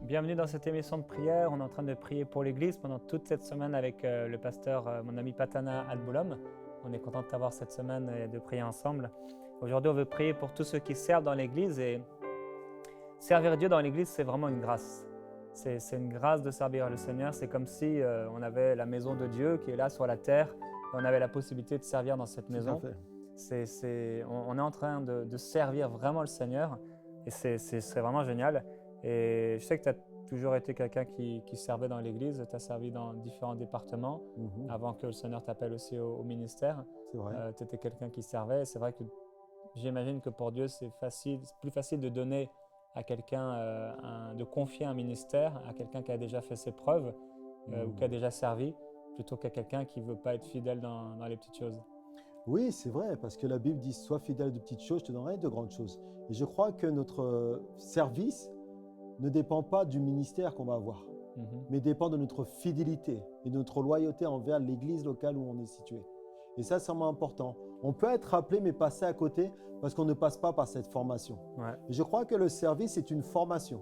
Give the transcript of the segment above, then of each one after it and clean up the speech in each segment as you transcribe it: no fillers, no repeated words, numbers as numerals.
Bienvenue dans cette émission de prière. On est en train de prier pour l'Église pendant toute cette semaine avec le pasteur, mon ami Patana Adboulom. On est content de t'avoir cette semaine et de prier ensemble. Aujourd'hui, on veut prier pour tous ceux qui servent dans l'Église. Et servir Dieu dans l'Église, c'est vraiment une grâce. C'est une grâce de servir le Seigneur. C'est comme si on avait la maison de Dieu qui est là sur la terre et on avait la possibilité de servir dans cette maison. On est en train de servir vraiment le Seigneur et c'est vraiment génial. Et je sais que tu as toujours été quelqu'un qui servait dans l'Église, tu as servi dans différents départements avant que le Seigneur t'appelle aussi au ministère. C'est vrai. Tu étais quelqu'un qui servait. C'est vrai que j'imagine que pour Dieu, c'est plus facile de donner à quelqu'un, de confier un ministère à quelqu'un qui a déjà fait ses preuves ou qui a déjà servi, plutôt qu'à quelqu'un qui ne veut pas être fidèle dans les petites choses. Oui, c'est vrai, parce que la Bible dit « Sois fidèle de petites choses, je te donnerai de grandes choses ». Et je crois que notre service ne dépend pas du ministère qu'on va avoir, mais dépend de notre fidélité et de notre loyauté envers l'église locale où on est situé. Et ça, c'est vraiment important. On peut être appelé, mais passer à côté parce qu'on ne passe pas par cette formation. Ouais. Et je crois que le service est une formation.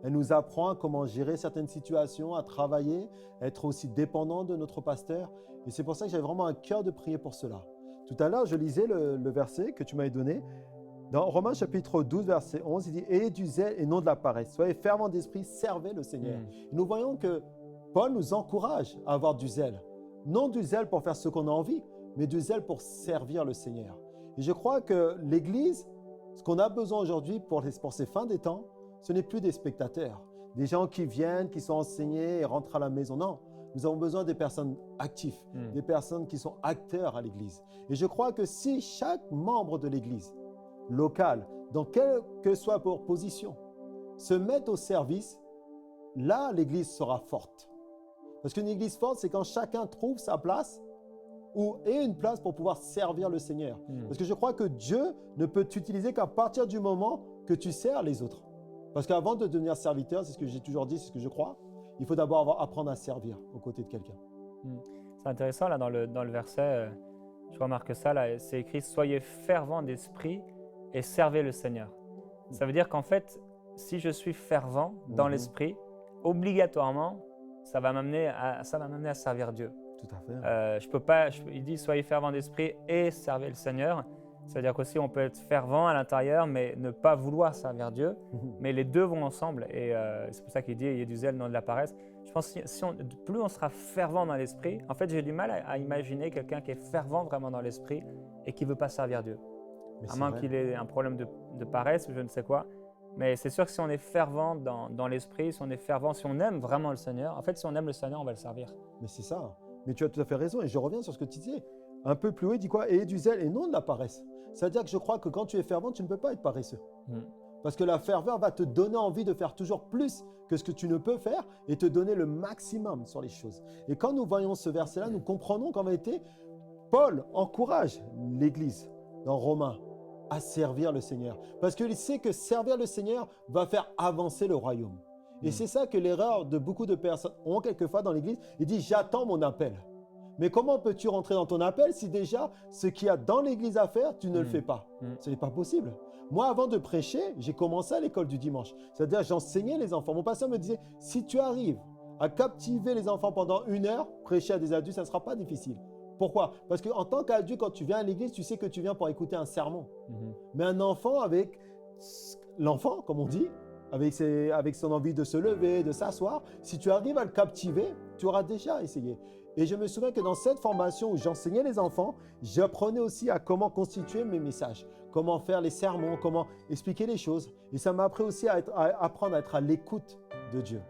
Elle nous apprend comment gérer certaines situations, à travailler, être aussi dépendant de notre pasteur. Et c'est pour ça que j'avais vraiment un cœur de prier pour cela. Tout à l'heure, je lisais le verset que tu m'avais donné. Dans Romains chapitre 12, verset 11, il dit « Ayez du zèle et non de la paresse. Soyez fervents d'esprit, servez le Seigneur. Et nous voyons que Paul nous encourage à avoir du zèle. Non du zèle pour faire ce qu'on a envie, mais du zèle pour servir le Seigneur. Et je crois que l'Église, ce qu'on a besoin aujourd'hui pour ces fins des temps, ce n'est plus des spectateurs, des gens qui viennent, qui sont enseignés et rentrent à la maison. Non, nous avons besoin des personnes actives, des personnes qui sont acteurs à l'Église. Et je crois que si chaque membre de l'Église locale, dans quelle que soit leur position, se met au service, là, l'Église sera forte. Parce qu'une Église forte, c'est quand chacun trouve sa place et une place pour pouvoir servir le Seigneur. Parce que je crois que Dieu ne peut t'utiliser qu'à partir du moment que tu sers les autres. Parce qu'avant de devenir serviteur, c'est ce que j'ai toujours dit, c'est ce que je crois, il faut d'abord apprendre à servir aux côtés de quelqu'un. C'est intéressant, là, dans le verset, je remarque ça, là, c'est écrit « Soyez fervents d'esprit et servez le Seigneur ». Ça veut dire qu'en fait, si je suis fervent dans l'esprit, obligatoirement, ça va m'amener à servir Dieu. Tout à fait. Il dit « Soyez fervents d'esprit et servez le Seigneur ». C'est-à-dire qu'aussi, on peut être fervent à l'intérieur, mais ne pas vouloir servir Dieu. Mais les deux vont ensemble. Et c'est pour ça qu'il dit « Il y a du zèle, non de la paresse ». Je pense que plus on sera fervent dans l'esprit, en fait, j'ai du mal à imaginer quelqu'un qui est fervent vraiment dans l'esprit et qui ne veut pas servir Dieu. À moins qu'il ait un problème de paresse ou je ne sais quoi. Mais c'est sûr que si on est fervent dans l'esprit, si on est fervent, si on aime vraiment le Seigneur, en fait, si on aime le Seigneur, on va le servir. Mais c'est ça. Mais tu as tout à fait raison. Et je reviens sur ce que tu disais. Un peu plus haut, il dit quoi? Ayez du zèle et non de la paresse. C'est-à-dire que je crois que quand tu es fervent, tu ne peux pas être paresseux. Parce que la ferveur va te donner envie de faire toujours plus que ce que tu ne peux faire et te donner le maximum sur les choses. Et quand nous voyons ce verset-là, nous comprenons qu'en vérité, Paul encourage l'Église dans Romains à servir le Seigneur. Parce qu'il sait que servir le Seigneur va faire avancer le royaume. Et c'est ça que l'erreur de beaucoup de personnes ont quelquefois dans l'Église. Ils disent « j'attends mon appel ». Mais comment peux-tu rentrer dans ton appel si déjà ce qu'il y a dans l'Église à faire, tu ne le fais pas? Ce n'est pas possible. Moi, avant de prêcher, j'ai commencé à l'école du dimanche. C'est-à-dire j'enseignais les enfants. Mon pasteur me disait, si tu arrives à captiver les enfants pendant 1 heure, prêcher à des adultes, ça ne sera pas difficile. Pourquoi? Parce qu'en tant qu'adulte, quand tu viens à l'église, tu sais que tu viens pour écouter un sermon. Mais un enfant avec l'enfant, comme on dit, avec son envie de se lever, de s'asseoir, si tu arrives à le captiver, tu auras déjà essayé. Et je me souviens que dans cette formation où j'enseignais les enfants, j'apprenais aussi à comment constituer mes messages, comment faire les sermons, comment expliquer les choses. Et ça m'a appris aussi à apprendre à être à l'écoute de Dieu.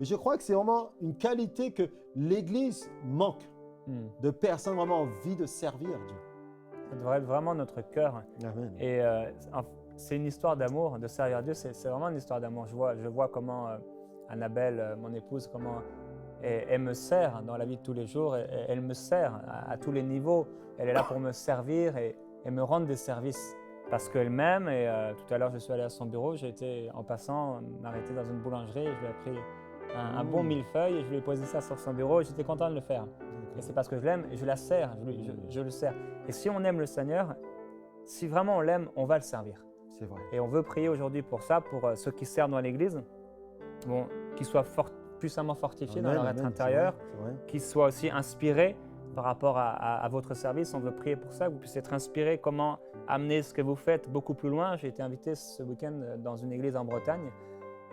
Et je crois que c'est vraiment une qualité que l'Église manque, de personnes vraiment envie de servir Dieu. Ça devrait être vraiment notre cœur. Amen. Et c'est une histoire d'amour, de servir Dieu, c'est vraiment une histoire d'amour. Je vois comment Annabelle, mon épouse, comment elle me sert dans la vie de tous les jours. Elle me sert à tous les niveaux. Elle est là pour me servir et me rendre des services parce qu'elle m'aime. Et tout à l'heure, je suis allé à son bureau. J'ai été, en passant, m'arrêter dans une boulangerie. Je lui ai pris un bon millefeuille et je lui ai posé ça sur son bureau. Et j'étais content de le faire. Et c'est parce que je l'aime et je la sers. Je le sers. Et si on aime le Seigneur, si vraiment on l'aime, on va le servir. C'est vrai. Et on veut prier aujourd'hui pour ça, pour ceux qui servent dans l'Église. qu'ils soient puissamment fortifiés Amen, dans leur être amen, intérieur, c'est vrai. qu'ils soient aussi inspirés par rapport à votre service. On veut prier pour ça, que vous puissiez être inspirés comment amener ce que vous faites beaucoup plus loin. J'ai été invité ce week-end dans une église en Bretagne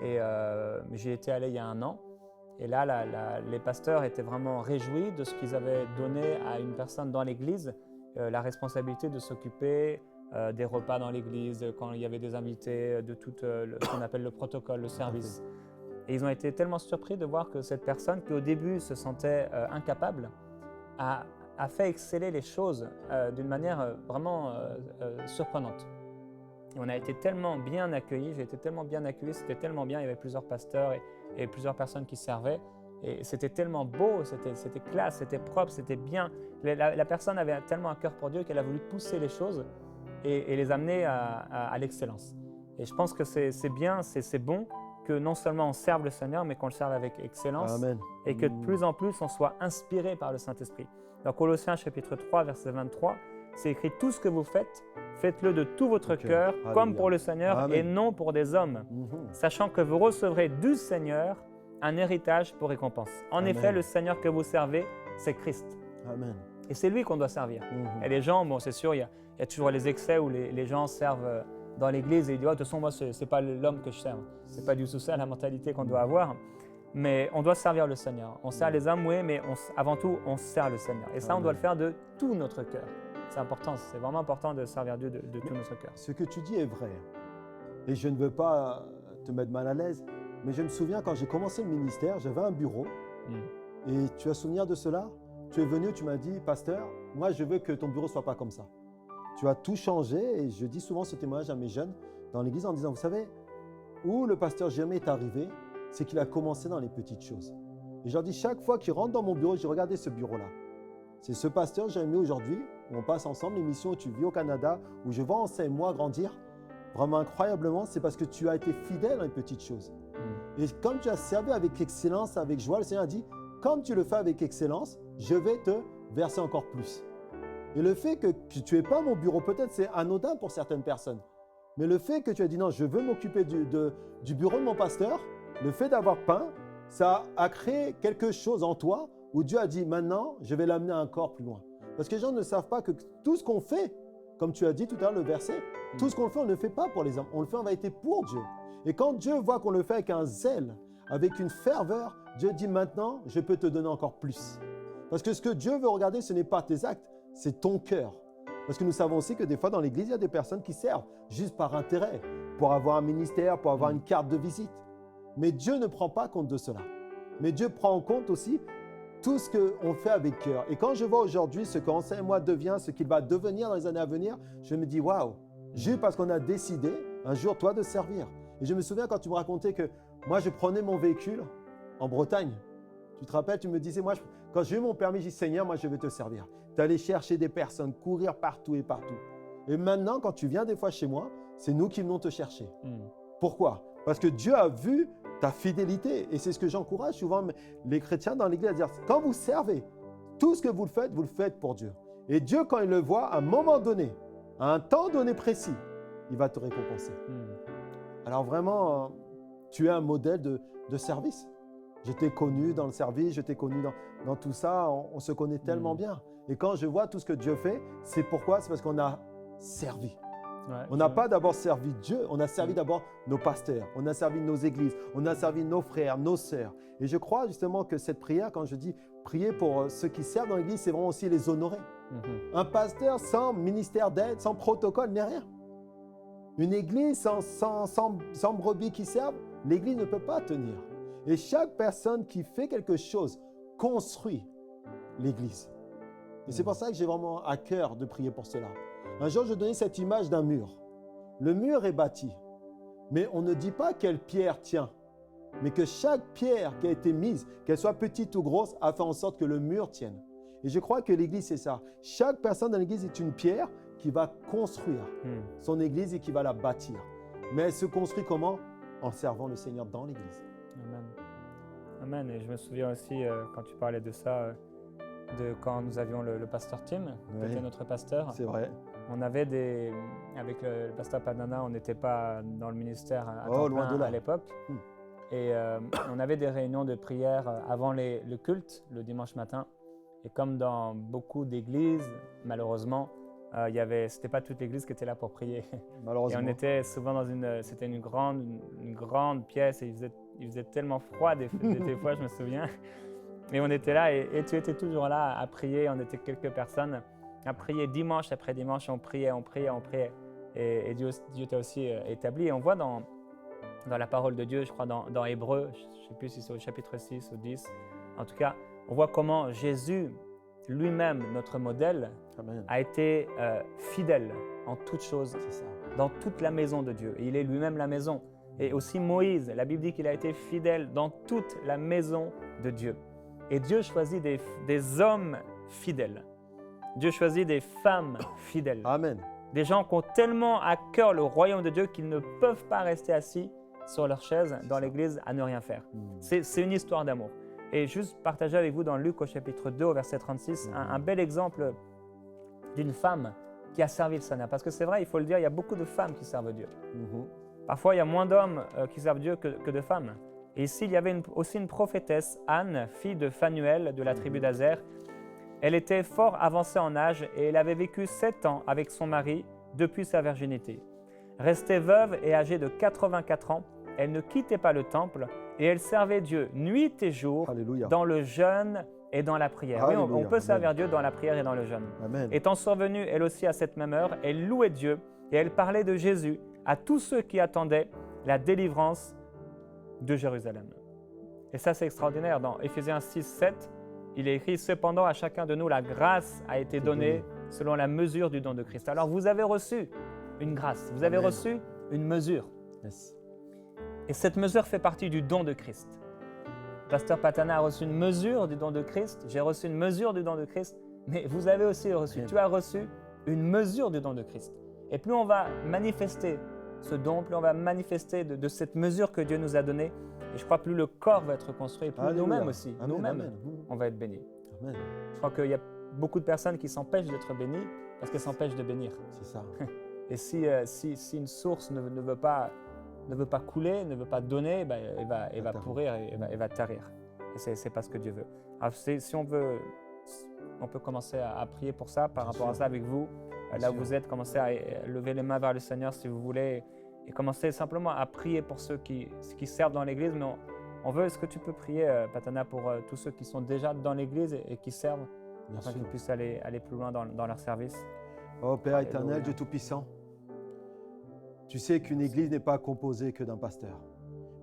et j'y étais allé il y a 1 an. Et là, les pasteurs étaient vraiment réjouis de ce qu'ils avaient donné à une personne dans l'église, la responsabilité de s'occuper des repas dans l'église, quand il y avait des invités, de tout ce qu'on appelle le protocole, le service. Et ils ont été tellement surpris de voir que cette personne, qui au début se sentait incapable, a fait exceller les choses d'une manière vraiment surprenante. Et on a été tellement bien accueillis, j'ai été tellement bien accueilli, c'était tellement bien, il y avait plusieurs pasteurs et plusieurs personnes qui servaient. Et c'était tellement beau, c'était classe, c'était propre, c'était bien. La personne avait tellement un cœur pour Dieu qu'elle a voulu pousser les choses et les amener à l'excellence. Et je pense que c'est bien, c'est bon que non seulement on serve le Seigneur, mais qu'on le serve avec excellence. Amen. Et que de plus en plus, on soit inspiré par le Saint-Esprit. Dans Colossiens chapitre 3, verset 23, c'est écrit « Tout ce que vous faites, faites-le de tout votre cœur, comme pour le Seigneur Amen. et non pour des hommes, sachant que vous recevrez du Seigneur un héritage pour récompense. En Amen. effet, le Seigneur que vous servez, c'est Christ. Amen. Et c'est lui qu'on doit servir. Et les gens, bon, c'est sûr, il y a toujours les excès où les gens servent dans l'église et ils disent « Oh, de toute façon, moi, ce n'est pas l'homme que je sers. » Ce n'est pas du tout ça la mentalité qu'on doit avoir. Mais on doit servir le Seigneur. On sert les hommes, oui, mais avant tout, on sert le Seigneur. Et ça, on doit le faire de tout notre cœur. C'est important, c'est vraiment important de servir Dieu de tout notre cœur. Ce que tu dis est vrai. Et je ne veux pas te mettre mal à l'aise, mais je me souviens quand j'ai commencé le ministère, j'avais un bureau. Et tu as souvenir de cela? Tu es venu, tu m'as dit, pasteur, moi je veux que ton bureau ne soit pas comme ça. Tu as tout changé et je dis souvent ce témoignage à mes jeunes dans l'église en disant, vous savez, où le pasteur Jérémie est arrivé, c'est qu'il a commencé dans les petites choses. Et je leur dis, chaque fois qu'il rentre dans mon bureau, j'ai regardé ce bureau-là. C'est ce pasteur Jérémie aujourd'hui, où on passe ensemble l'émission où tu vis au Canada, où je vois Enseigne moi grandir. Vraiment incroyablement, c'est parce que tu as été fidèle dans les petites choses. Et comme tu as servi avec excellence, avec joie, le Seigneur a dit, comme tu le fais avec excellence, je vais te verser encore plus. Et le fait que tu n'aies pas mon bureau, peut-être c'est anodin pour certaines personnes, mais le fait que tu as dit non, je veux m'occuper du bureau de mon pasteur, le fait d'avoir peint, ça a créé quelque chose en toi où Dieu a dit maintenant, je vais l'amener encore plus loin. Parce que les gens ne savent pas que tout ce qu'on fait, comme tu as dit tout à l'heure le verset, tout ce qu'on fait, on ne le fait pas pour les hommes, on le fait en vérité pour Dieu. Et quand Dieu voit qu'on le fait avec un zèle, avec une ferveur, Dieu dit maintenant, je peux te donner encore plus. Parce que ce que Dieu veut regarder, ce n'est pas tes actes, c'est ton cœur. Parce que nous savons aussi que des fois dans l'église, il y a des personnes qui servent juste par intérêt, pour avoir un ministère, pour avoir une carte de visite. Mais Dieu ne prend pas compte de cela. Mais Dieu prend en compte aussi tout ce qu'on fait avec cœur. Et quand je vois aujourd'hui ce qu'Enseigne moi devient, ce qu'il va devenir dans les années à venir, je me dis waouh, juste parce qu'on a décidé un jour toi de servir. Et je me souviens quand tu me racontais que moi je prenais mon véhicule en Bretagne. Tu te rappelles, tu me disais, moi quand j'ai eu mon permis, j'ai dit Seigneur, moi je vais te servir. Tu allais chercher des personnes, courir partout et partout. Et maintenant, quand tu viens des fois chez moi, c'est nous qui venons te chercher. Pourquoi? Parce que Dieu a vu ta fidélité. Et c'est ce que j'encourage souvent les chrétiens dans l'église à dire, quand vous servez, tout ce que vous le faites pour Dieu. Et Dieu, quand il le voit, à un moment donné, à un temps donné précis, il va te récompenser. Alors vraiment, tu es un modèle de service. Je t'ai connu dans le service, je t'ai connu dans tout ça, on se connaît tellement bien. Et quand je vois tout ce que Dieu fait, c'est pourquoi? C'est parce qu'on a servi. Ouais, on n'a pas d'abord servi Dieu, on a servi d'abord nos pasteurs, on a servi nos églises, on a servi nos frères, nos sœurs. Et je crois justement que cette prière, quand je dis prier pour ceux qui servent dans l'église, c'est vraiment aussi les honorer. Un pasteur sans ministère d'aide, sans protocole, n'est rien. Une église sans brebis qui servent, l'église ne peut pas tenir. Et chaque personne qui fait quelque chose construit l'église. Et c'est pour ça que j'ai vraiment à cœur de prier pour cela. Un jour, je donnais cette image d'un mur. Le mur est bâti, mais on ne dit pas quelle pierre tient, mais que chaque pierre qui a été mise, qu'elle soit petite ou grosse, a fait en sorte que le mur tienne. Et je crois que l'église, c'est ça. Chaque personne dans l'église est une pierre qui va construire son église et qui va la bâtir. Mais elle se construit comment? En servant le Seigneur dans l'église. Amen. Amen. Et je me souviens aussi, quand tu parlais de ça, de quand nous avions le pasteur Tim, qui était notre pasteur. C'est vrai. On avait avec le pasteur Padana, on n'était pas dans le ministère à temps plein à l'époque. Et on avait des réunions de prière avant le culte, le dimanche matin. Et comme dans beaucoup d'églises, malheureusement, c'était pas toute l'église qui était là pour prier. Malheureusement. Et on était souvent c'était une grande pièce et il faisait tellement froid des fois, je me souviens. Et on était là et tu étais toujours là à prier. On était quelques personnes à prier dimanche après dimanche. On priait. Et Dieu t'a aussi établi. Et on voit dans la parole de Dieu, je crois dans Hébreux, je ne sais plus si c'est au chapitre 6 ou 10. En tout cas, on voit comment Jésus, lui-même, notre modèle, Amen. a été fidèle en toutes choses, dans toute la maison de Dieu. Et il est lui-même la maison. Et aussi Moïse, la Bible dit qu'il a été fidèle dans toute la maison de Dieu. Et Dieu choisit des hommes fidèles. Dieu choisit des femmes fidèles. Amen. Des gens qui ont tellement à cœur le royaume de Dieu qu'ils ne peuvent pas rester assis sur leur chaise dans l'église à ne rien faire. C'est une histoire d'amour. Et juste partager avec vous dans Luc au chapitre 2 au verset 36, un bel exemple d'une femme qui a servi le Seigneur. Parce que c'est vrai, il faut le dire, il y a beaucoup de femmes qui servent Dieu. Parfois, il y a moins d'hommes qui servent Dieu que de femmes. Et ici, il y avait aussi une prophétesse, Anne, fille de Phanuel de la tribu d'Azer. Elle était fort avancée en âge et elle avait vécu 7 ans avec son mari depuis sa virginité. Restée veuve et âgée de 84 ans, elle ne quittait pas le temple et elle servait Dieu nuit et jour Alléluia. dans le jeûne et dans la prière. Oui, on peut servir Dieu dans la prière et dans le jeûne. Amen. Étant survenue elle aussi à cette même heure, elle louait Dieu et elle parlait de Jésus à tous ceux qui attendaient la délivrance de Jérusalem. Et ça, c'est extraordinaire. Dans Éphésiens 6, 7, il est écrit « Cependant, à chacun de nous, la grâce a été donnée selon la mesure du don de Christ. » Alors, vous avez reçu une grâce, vous avez reçu une mesure. Yes. Et cette mesure fait partie du don de Christ. Pasteur Patana a reçu une mesure du don de Christ, j'ai reçu une mesure du don de Christ, mais vous avez aussi reçu, tu as reçu une mesure du don de Christ. Et plus on va manifester ce don, plus on va manifester de cette mesure que Dieu nous a donnée, et je crois plus le corps va être construit, plus nous-mêmes aussi, nous-mêmes, on va être bénis. Amen. Je crois qu'il y a beaucoup de personnes qui s'empêchent d'être bénies parce qu'elles s'empêchent de bénir. C'est ça. Et si une source ne veut pas couler, ne veut pas donner, ben, elle va pourrir et elle va tarir. Et c'est pas ce que Dieu veut. Alors, si on veut, on peut commencer à prier pour ça, par rapport à ça avec vous. Là où vous êtes, commencez à lever les mains vers le Seigneur si vous voulez et commencez simplement à prier pour ceux qui servent dans l'Église. Mais on veut, est-ce que tu peux prier, Patana, pour tous ceux qui sont déjà dans l'Église et qui servent, afin qu'ils puissent aller plus loin dans leur service? Oh Père éternel, Dieu Tout-Puissant, tu sais qu'une église n'est pas composée que d'un pasteur.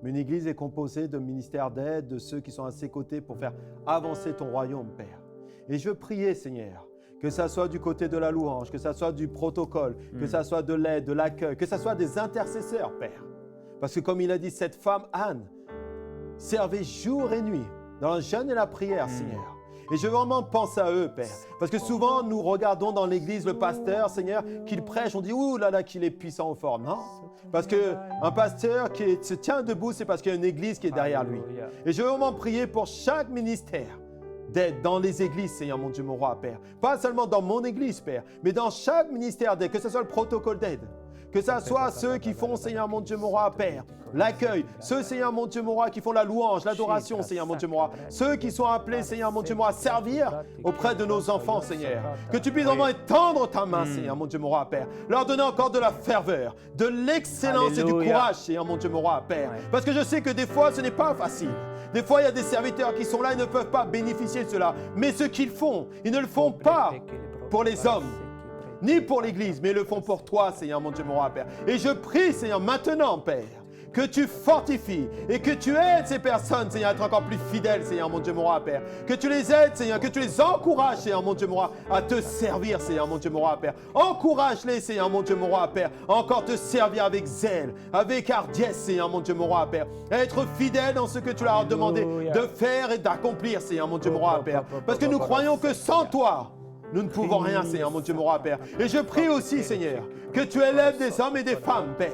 Mais une église est composée de ministères d'aide, de ceux qui sont à ses côtés pour faire avancer ton royaume, Père. Et je veux prier, Seigneur, que ça soit du côté de la louange, que ça soit du protocole, que ça soit de l'aide, de l'accueil, que ça soit des intercesseurs, Père. Parce que comme il a dit, cette femme, Anne, servait jour et nuit dans le jeûne et la prière, Seigneur. Et je veux vraiment penser à eux, Père. Parce que souvent, nous regardons dans l'église le pasteur, Seigneur, qu'il prêche, on dit « Ouh là là, qu'il est puissant ou fort ». Non, parce qu'un pasteur qui se tient debout, c'est parce qu'il y a une église qui est derrière lui. Et je veux vraiment prier pour chaque ministère d'aide dans les églises, Seigneur, mon Dieu, mon roi, Père. Pas seulement dans mon église, Père, mais dans chaque ministère d'aide, que ce soit le protocole d'aide, que ce soit ceux qui font, Seigneur, mon Dieu, mon roi, Père, l'accueil, ceux, Seigneur, mon Dieu, mon roi, qui font la louange, l'adoration, Seigneur, mon Dieu, mon roi, ceux qui sont appelés, Seigneur, mon Dieu, mon roi, à servir auprès de nos enfants, Seigneur. Que tu puisses vraiment étendre ta main, Seigneur, mon Dieu, mon roi, Père. Leur donner encore de la ferveur, de l'excellence et du courage, Seigneur, mon Dieu, mon roi, Père. Parce que je sais que des fois, ce n'est pas facile. Des fois, il y a des serviteurs qui sont là et ne peuvent pas bénéficier de cela. Mais ce qu'ils font, ils ne le font pas pour les hommes, ni pour l'Église, mais ils le font pour toi, Seigneur, mon Dieu, mon roi, Père. Et je prie, Seigneur, maintenant, Père, que tu fortifies et que tu aides ces personnes, Seigneur, à être encore plus fidèles, Seigneur, mon Dieu, mon roi, Père. Que tu les aides, Seigneur, que tu les encourages, Seigneur, mon Dieu, mon roi, à te servir, Seigneur, mon Dieu, mon roi, Père. Encourage-les, Seigneur, mon Dieu, mon roi, Père, à encore te servir avec zèle, avec hardiesse, Seigneur, mon Dieu, mon roi, Père. À être fidèle dans ce que tu leur as demandé de faire et d'accomplir, Seigneur, mon Dieu, mon roi, Père. Parce que nous croyons que sans toi, nous ne pouvons rien, Seigneur, mon Dieu, mon roi, Père. Et je prie aussi, Seigneur, que tu élèves des hommes et des femmes, Père.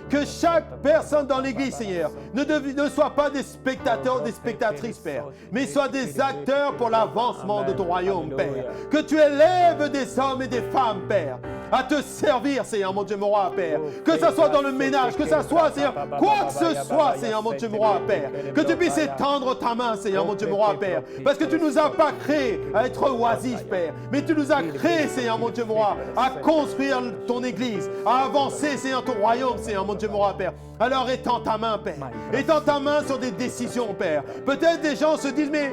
Que chaque personne dans l'Église, Seigneur, ne soit pas des spectateurs, des spectatrices, Père, mais soit des acteurs pour l'avancement de ton royaume, Père. Que tu élèves des hommes et des femmes, Père, à te servir, Seigneur mon Dieu, mon roi, Père. Que ça soit dans le ménage, que ça soit, Seigneur, quoi que ce soit, Seigneur mon Dieu, mon roi, Père. Que tu puisses étendre ta main, Seigneur mon Dieu, mon roi, Père. Parce que tu ne nous as pas créés à être oisifs, Père. Mais tu nous as créés, Seigneur mon Dieu, mon roi, à construire ton église, à avancer, Seigneur, ton royaume, Seigneur mon Dieu, mon roi, Père. Alors étends ta main, Père. Étends ta main sur des décisions, Père. Peut-être des gens se disent, mais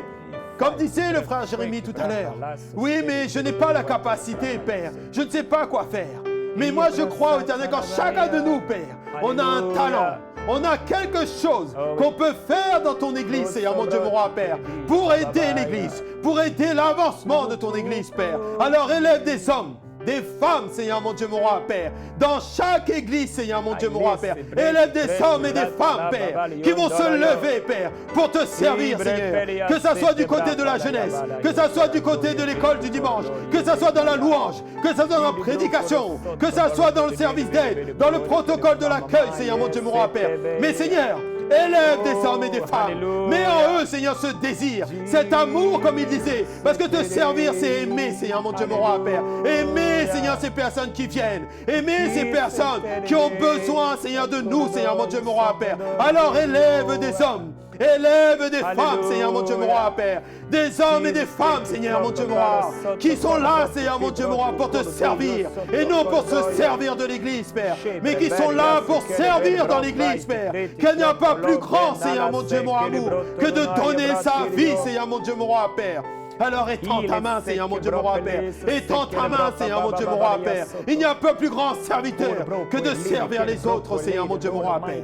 comme disait le frère Jérémie tout à l'heure, oui, mais je n'ai pas la capacité, Père. Je ne sais pas quoi faire. Mais moi, je crois au Éternel qu'en chacun de nous, Père, on a un talent. On a quelque chose qu'on peut faire dans ton église, Seigneur mon Dieu, mon roi, Père, pour aider l'église, pour aider l'avancement de ton église, Père. Alors élève des hommes, des femmes, Seigneur mon Dieu, mon roi, Père, dans chaque église, Seigneur mon Dieu, mon roi, Père. Élève des hommes et des femmes, Père, qui vont se lever, Père, pour te servir, Seigneur. Que ça soit du côté de la jeunesse, que ça soit du côté de l'école du dimanche, que ça soit dans la louange, que ça soit dans la prédication, que ça soit dans le service d'aide, dans le protocole de l'accueil, Seigneur mon Dieu, mon roi, Père. Mais Seigneur, élève des hommes et des femmes. Mets en eux, Seigneur, ce désir, cet amour, comme il disait. Parce que te servir, c'est aimer, Seigneur, mon Dieu, mon roi, Père. Aimer, Seigneur, ces personnes qui viennent. Aimer ces personnes qui ont besoin, Seigneur, de nous, Seigneur, mon Dieu, mon roi, Père. Alors élève des hommes. Élève des femmes, Seigneur, mon Dieu, mon roi, Père. Des hommes et des femmes, Seigneur, mon Dieu, mon roi, qui sont là, Seigneur, mon Dieu, mon roi, pour te servir. Et non pour se servir de l'église, Père. Mais qui sont là pour servir dans l'église, Père. Qu'il n'y a pas plus grand, Seigneur, mon Dieu, mon amour, que de donner sa vie, Seigneur, mon Dieu, mon roi, Père. Alors étends ta main, Seigneur, mon Dieu, mon roi, Père. Étends ta main, Seigneur, mon Dieu, mon roi, Père. Il n'y a pas plus grand serviteur que de servir les autres, Seigneur, mon Dieu, mon roi, Père.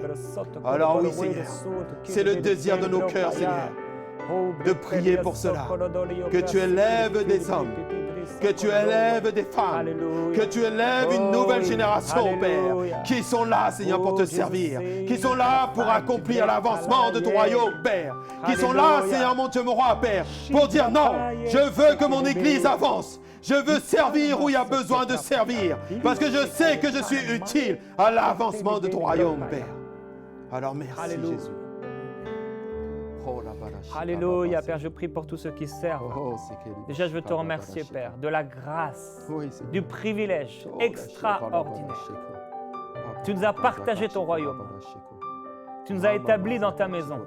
Alors oui, Seigneur, c'est le désir de nos cœurs, Seigneur, de prier pour cela. Que tu élèves des hommes, que tu élèves des femmes, que tu élèves une nouvelle génération, Père, qui sont là, Seigneur, pour te servir, qui sont là pour accomplir l'avancement de ton royaume, Père, qui sont là, Seigneur, mon Dieu, mon roi, Père, pour dire non, je veux que mon église avance. Je veux servir où il y a besoin de servir, parce que je sais que je suis utile à l'avancement de ton royaume, Père. Alors merci, Jésus. Alléluia, Père, je prie pour tous ceux qui servent. Déjà, je veux te remercier, Père, de la grâce, du privilège extraordinaire. Tu nous as partagé ton royaume. Tu nous as établis dans ta maison.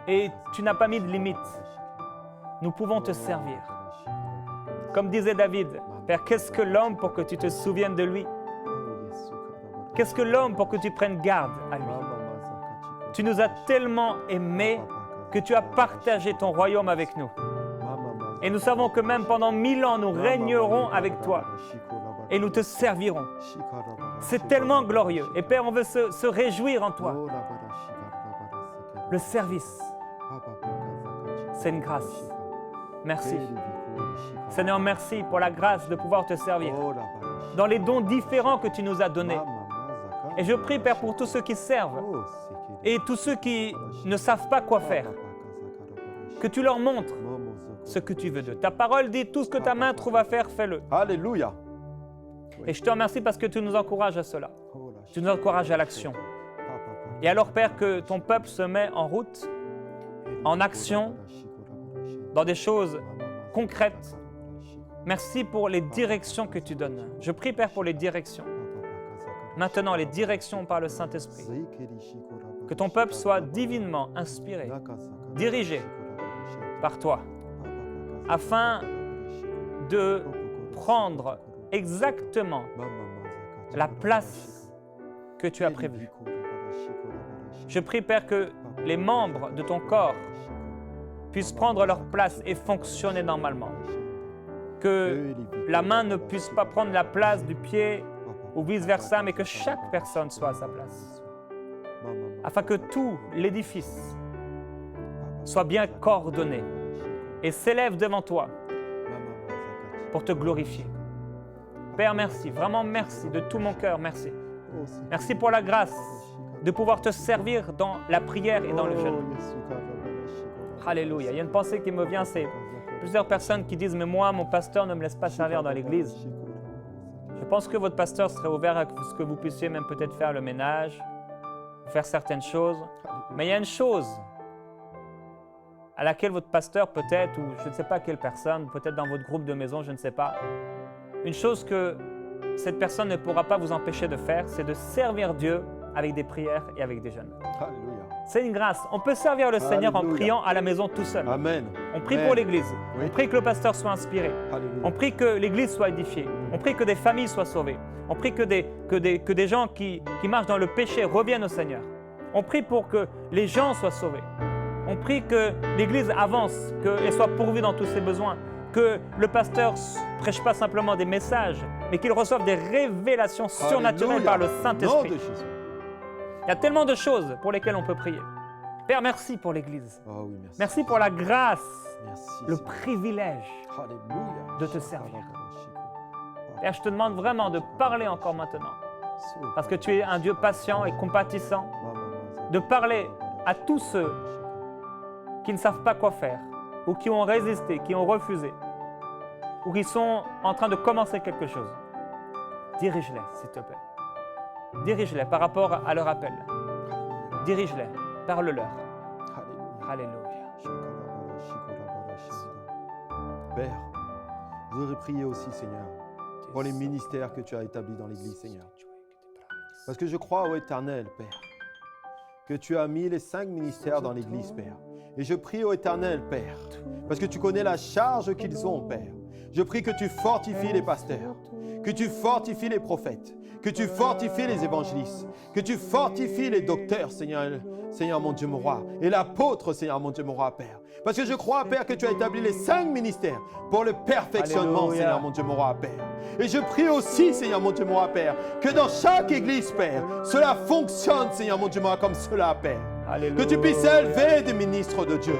Et tu n'as pas mis de limite. Nous pouvons te servir. Comme disait David, Père, qu'est-ce que l'homme pour que tu te souviennes de lui? Qu'est-ce que l'homme pour que tu prennes garde à lui? Tu nous as tellement aimés que tu as partagé ton royaume avec nous. Et nous savons que même pendant 1000 ans, nous régnerons avec toi. Et nous te servirons. C'est tellement glorieux. Et Père, on veut se réjouir en toi. Le service, c'est une grâce. Merci. Seigneur, merci pour la grâce de pouvoir te servir dans les dons différents que tu nous as donnés. Et je prie, Père, pour tous ceux qui servent et tous ceux qui ne savent pas quoi faire, que tu leur montres ce que tu veux d'eux. Ta parole dit, tout ce que ta main trouve à faire, fais-le. Alléluia. Et je te remercie parce que tu nous encourages à cela. Tu nous encourages à l'action. Et alors, Père, que ton peuple se met en route, en action, dans des choses concrètes. Merci pour les directions que tu donnes. Je prie, Père, pour les directions. Maintenant, les directions par le Saint-Esprit. Que ton peuple soit divinement inspiré, dirigé par toi, afin de prendre exactement la place que tu as prévue. Je prie, Père, que les membres de ton corps puissent prendre leur place et fonctionner normalement. Que la main ne puisse pas prendre la place du pied ou vice-versa, mais que chaque personne soit à sa place. Afin que tout l'édifice soit bien coordonné et s'élève devant toi pour te glorifier. Père, merci, vraiment merci, de tout mon cœur, merci. Merci pour la grâce de pouvoir te servir dans la prière et dans le jeûne. Alléluia. Il y a une pensée qui me vient, c'est plusieurs personnes qui disent « Mais moi, mon pasteur ne me laisse pas servir dans l'église. » Je pense que votre pasteur serait ouvert à ce que vous puissiez même peut-être faire le ménage, faire certaines choses. Mais il y a une chose à laquelle votre pasteur peut-être, ou je ne sais pas quelle personne, peut-être dans votre groupe de maison, je ne sais pas, une chose que cette personne ne pourra pas vous empêcher de faire, c'est de servir Dieu avec des prières et avec des jeûnes. Alléluia. C'est une grâce. On peut servir le Seigneur en Alléluia. priant à la maison tout seul. Amen. On prie Amen. pour l'Église. Oui. On prie que le pasteur soit inspiré. Alléluia. On prie que l'Église soit édifiée. On prie que des familles soient sauvées. On prie que des gens qui marchent dans le péché reviennent au Seigneur. On prie pour que les gens soient sauvés. On prie que l'Église avance, qu'elle soit pourvue dans tous ses besoins, que le pasteur ne prêche pas simplement des messages, mais qu'il reçoive des révélations surnaturelles Alléluia. par le Nom Saint-Esprit. de Jésus. Il y a tellement de choses pour lesquelles on peut prier. Père, merci pour l'Église. Oh oui, merci. Merci pour la grâce, Merci, le Seigneur. privilège. Alléluia. de te servir. Père, je te demande vraiment de parler encore maintenant, parce que tu es un Dieu patient et compatissant, de parler à tous ceux qui ne savent pas quoi faire, ou qui ont résisté, qui ont refusé, ou qui sont en train de commencer quelque chose. Dirige-les, s'il te plaît. Dirige-les par rapport à leur appel. Dirige-les, parle-leur. Alléluia. Père, je voudrais prier aussi, Seigneur, pour les ministères que tu as établis dans l'Église, Seigneur. Parce que je crois, ô Éternel, Père, que tu as mis les 5 ministères dans l'Église, Père. Et je prie, ô Éternel, Père, parce que tu connais la charge qu'ils ont, Père. Je prie que tu fortifies les pasteurs, que tu fortifies les prophètes, que tu fortifies les évangélistes, que tu fortifies les docteurs, Seigneur, Seigneur mon Dieu, mon roi, et l'apôtre, Seigneur mon Dieu, mon roi, Père. Parce que je crois, Père, que tu as établi les 5 ministères pour le perfectionnement, Alléluia. Seigneur mon Dieu, mon roi, Père. Et je prie aussi, Seigneur mon Dieu, mon roi, Père, que dans chaque église, Père, cela fonctionne, Seigneur mon Dieu, mon roi, comme cela, Père. Alléluia. Que tu puisses élever des ministres de Dieu.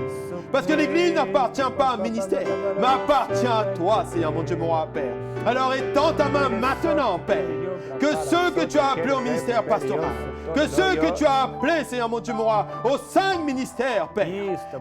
Parce que l'Église n'appartient pas à un ministère, mais appartient à toi, Seigneur mon Dieu, mon roi, Père. Alors étends ta main maintenant, Père, que ceux que tu as appelés au ministère pastoral, que ceux que tu as appelés, Seigneur mon Dieu, mon roi, aux 5 ministères, Père,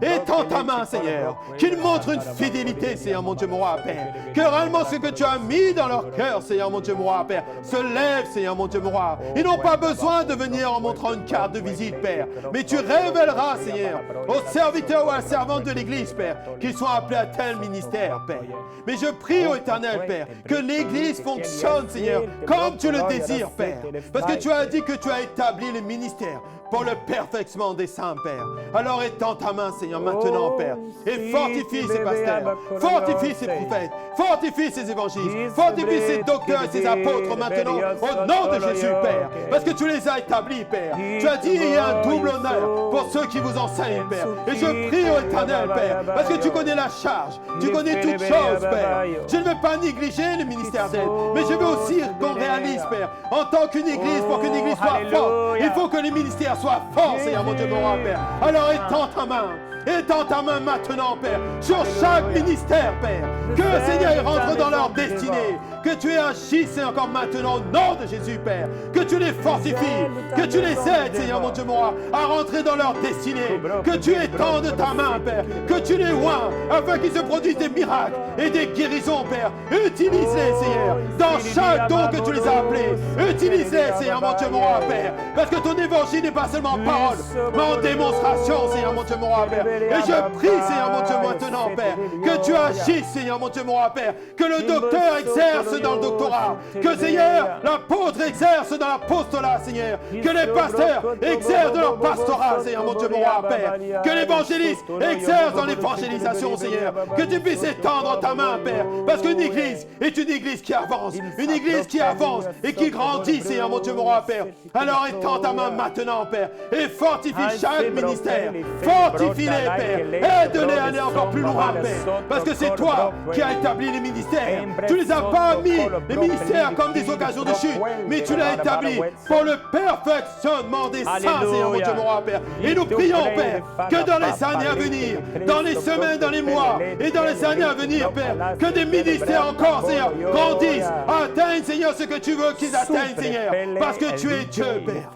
étends ta main, Seigneur, qu'ils montrent une fidélité, Seigneur mon Dieu, mon roi, Père, que réellement ce que tu as mis dans leur cœur, Seigneur mon Dieu, mon roi, Père, se lève, Seigneur mon Dieu, mon roi. Ils n'ont pas besoin de venir en montrant une carte de visite, Père, mais tu révéleras, Seigneur, aux serviteurs ou à la servante de l'Église, Père, qu'ils soient appelés à tel ministère, Père. Mais je prie, ô Éternel, Père, que l'Église fonctionne, Seigneur, comme tu le désires, Père. Parce que tu as dit que tu as établi les ministères pour le perfectionnement des saints, Père. Alors étends ta main, Seigneur, maintenant, Père, et fortifie ces pasteurs, fortifie ces prophètes, fortifie ces évangélistes, fortifie ces docteurs et ces apôtres maintenant, au nom de Jésus, Père. Parce que tu les as établis, Père. Tu as dit, il y a un double honneur pour ceux qui vous enseignent, Père. Et je prie, ô Éternel, Père, parce que tu connais la charge, tu connais toutes choses, Père. Je ne veux pas négliger le ministère d'aide, mais je veux aussi qu'on réalise, Père, en tant qu'une Église, pour qu'une Église soit forte, il faut que les ministères soient forts, Seigneur mon Dieu, mon roi, Père. Alors étends ta main. Étends ta main maintenant, Père, sur chaque ministère, Père. Que, Seigneur, ils rentrent dans leur destinée. Que tu agisses encore maintenant au nom de Jésus, Père. Que tu les fortifies. Que tu les aides, Seigneur, mon Dieu, mon roi, à rentrer dans leur destinée. Que tu étendes ta main, Père. Que tu les oins afin qu'ils se produisent des miracles et des guérisons, Père. Utilise-les, Seigneur, dans chaque don que tu les as appelés. Utilise-les, Seigneur, mon Dieu, mon roi, Père. Parce que ton évangile n'est pas seulement en parole, mais en démonstration, Seigneur, mon Dieu, mon roi, Père. Et je prie, Seigneur mon Dieu, maintenant, Père, que tu agisses, Seigneur mon Dieu, mon roi, Père, que le docteur exerce dans le doctorat, que, Seigneur, l'apôtre exerce dans l'apostolat, Seigneur, que les pasteurs exercent dans leur pastorat, Seigneur mon Dieu, mon roi, Père, que l'évangéliste exerce dans l'évangélisation, Seigneur, que tu puisses étendre ta main, Père, parce qu'une église est une église qui avance, une église qui avance et qui grandit, Seigneur mon Dieu, mon roi, Père. Alors étends ta main maintenant, Père, et fortifie chaque ministère, fortifie-les, Père, aide-les à aller encore plus loin, Père, parce que c'est toi qui as établi les ministères. Tu les as pas mis, les ministères, comme des occasions de chute, mais tu l'as établi pour le perfectionnement des saints, Seigneur mon Dieu, mon roi, Père. Et nous prions, Père, que dans les années à venir, dans les semaines, dans les mois et dans les années à venir, Père, que des ministères encore, Seigneur, grandissent, atteignent, Seigneur, ce que tu veux qu'ils atteignent, Seigneur, parce que tu es Dieu, Père,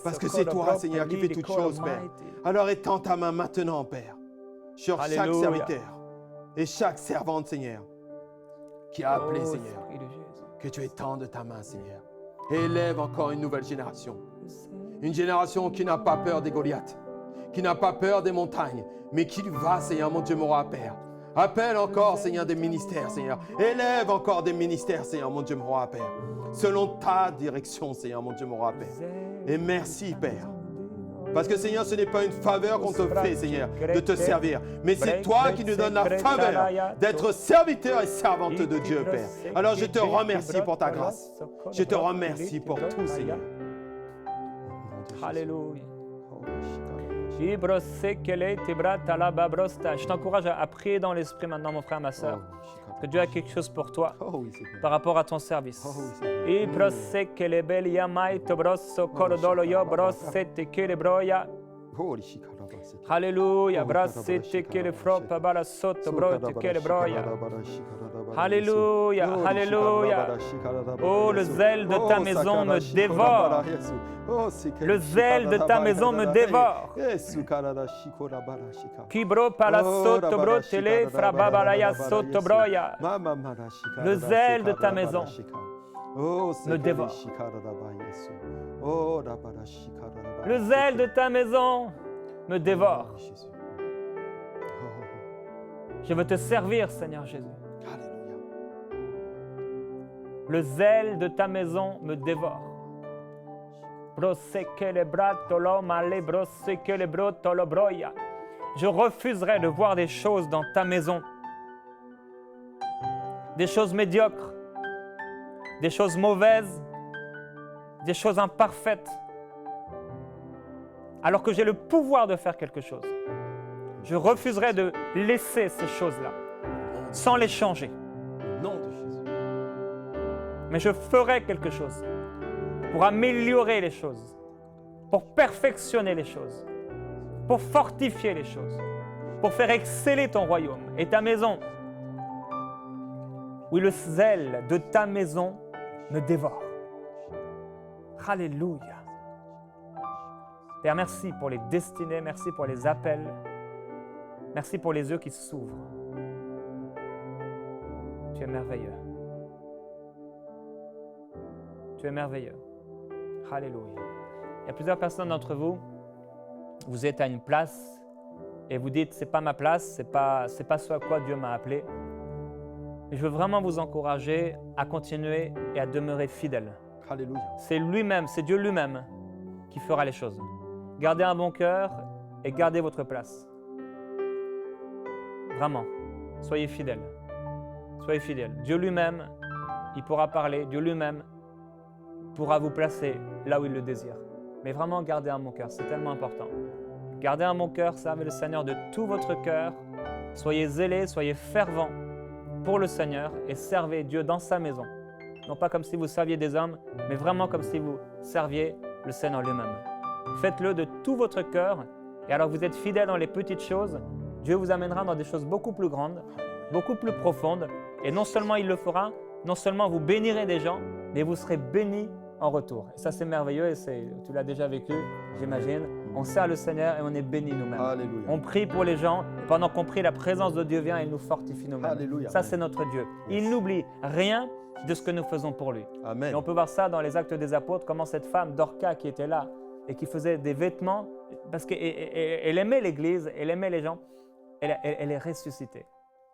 parce que c'est toi, Seigneur, qui fais toutes choses, Père. Alors étends ta main maintenant, Père, sur chaque serviteur et chaque servante, Seigneur, qui a appelé, Seigneur, que tu étendes ta main, Seigneur, et élève encore une nouvelle génération. Une génération qui n'a pas peur des Goliaths, qui n'a pas peur des montagnes, mais qui va, Seigneur, mon Dieu, mon roi, Père, Appelle encore, Seigneur, des ministères, Seigneur. Élève encore des ministères, Seigneur, mon Dieu, mon roi, Père. Selon ta direction, Seigneur, mon Dieu, mon roi, Père. Et merci, Père. Parce que, Seigneur, ce n'est pas une faveur qu'on te fait, Seigneur, de te servir. Mais c'est toi qui nous donnes la faveur d'être serviteur et servante de Dieu, Père. Alors, je te remercie pour ta grâce. Je te remercie pour tout, Seigneur. Alléluia. Je t'encourage à prier dans l'esprit maintenant, mon frère, ma soeur. Que Dieu a quelque chose pour toi par rapport à ton service. Alléluia. Alléluia, alléluia. Oh, le zèle de ta maison me dévore. Le zèle de ta maison me dévore. Kibro palasoto bro tele frababalaya soto broya. Le zèle de ta maison me dévore. Le zèle de ta maison me dévore. Je veux te servir, Seigneur Jésus. Le zèle de ta maison me dévore. Je refuserai de voir des choses dans ta maison, des choses médiocres, des choses mauvaises, des choses imparfaites, alors que j'ai le pouvoir de faire quelque chose. Je refuserai de laisser ces choses-là, sans les changer. Nom de Jésus. Mais je ferai quelque chose pour améliorer les choses, pour perfectionner les choses, pour fortifier les choses, pour faire exceller ton royaume et ta maison. Oui, le zèle de ta maison me dévore. Alléluia. Père, merci pour les destinées, merci pour les appels, merci pour les yeux qui s'ouvrent. Tu es merveilleux. Tu es merveilleux. Alléluia. Il y a plusieurs personnes d'entre vous, vous êtes à une place et vous dites, c'est pas ma place, c'est pas ce à quoi Dieu m'a appelé. Mais je veux vraiment vous encourager à continuer et à demeurer fidèle. Alléluia. C'est lui-même, c'est Dieu lui-même qui fera les choses. Gardez un bon cœur et gardez votre place. Vraiment, soyez fidèles. Soyez fidèles. Dieu lui-même, il pourra parler. Dieu lui-même pourra vous placer là où il le désire. Mais vraiment, gardez un bon cœur, c'est tellement important. Gardez un bon cœur, servez le Seigneur de tout votre cœur. Soyez zélés, soyez fervents pour le Seigneur et servez Dieu dans sa maison. Non pas comme si vous serviez des hommes, mais vraiment comme si vous serviez le Seigneur lui-même. Faites-le de tout votre cœur et alors que vous êtes fidèles dans les petites choses, Dieu vous amènera dans des choses beaucoup plus grandes, beaucoup plus profondes. Et non seulement il le fera, non seulement vous bénirez des gens, mais vous serez bénis en retour. Et ça, c'est merveilleux et tu l'as déjà vécu, j'imagine. On sert le Seigneur et on est bénis nous-mêmes. Alléluia. On prie pour les gens et pendant qu'on prie, la présence de Dieu vient et il nous fortifie nous-mêmes. Alléluia. Ça, c'est notre Dieu. Il n'oublie rien de ce que nous faisons pour lui. Amen. Et on peut voir ça dans les Actes des Apôtres, comment cette femme, Dorcas, qui était là et qui faisait des vêtements, parce qu'elle aimait l'Église, elle aimait les gens, elle est ressuscitée.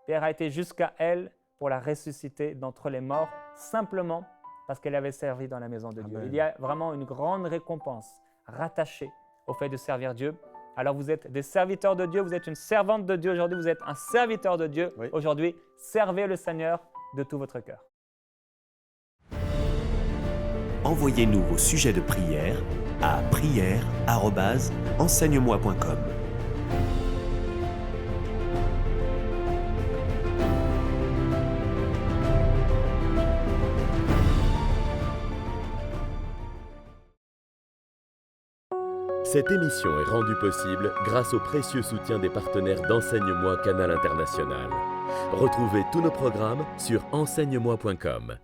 Pierre a été jusqu'à elle pour la ressusciter d'entre les morts, simplement parce qu'elle avait servi dans la maison de Dieu. Amen. Il y a vraiment une grande récompense rattachée au fait de servir Dieu. Alors vous êtes des serviteurs de Dieu, vous êtes une servante de Dieu aujourd'hui, vous êtes un serviteur de Dieu. Oui. Aujourd'hui, servez le Seigneur de tout votre cœur. Envoyez-nous vos sujets de prière à prière@enseigne-moi.com. Cette émission est rendue possible grâce au précieux soutien des partenaires d'Enseigne-moi Canal International. Retrouvez tous nos programmes sur enseigne-moi.com.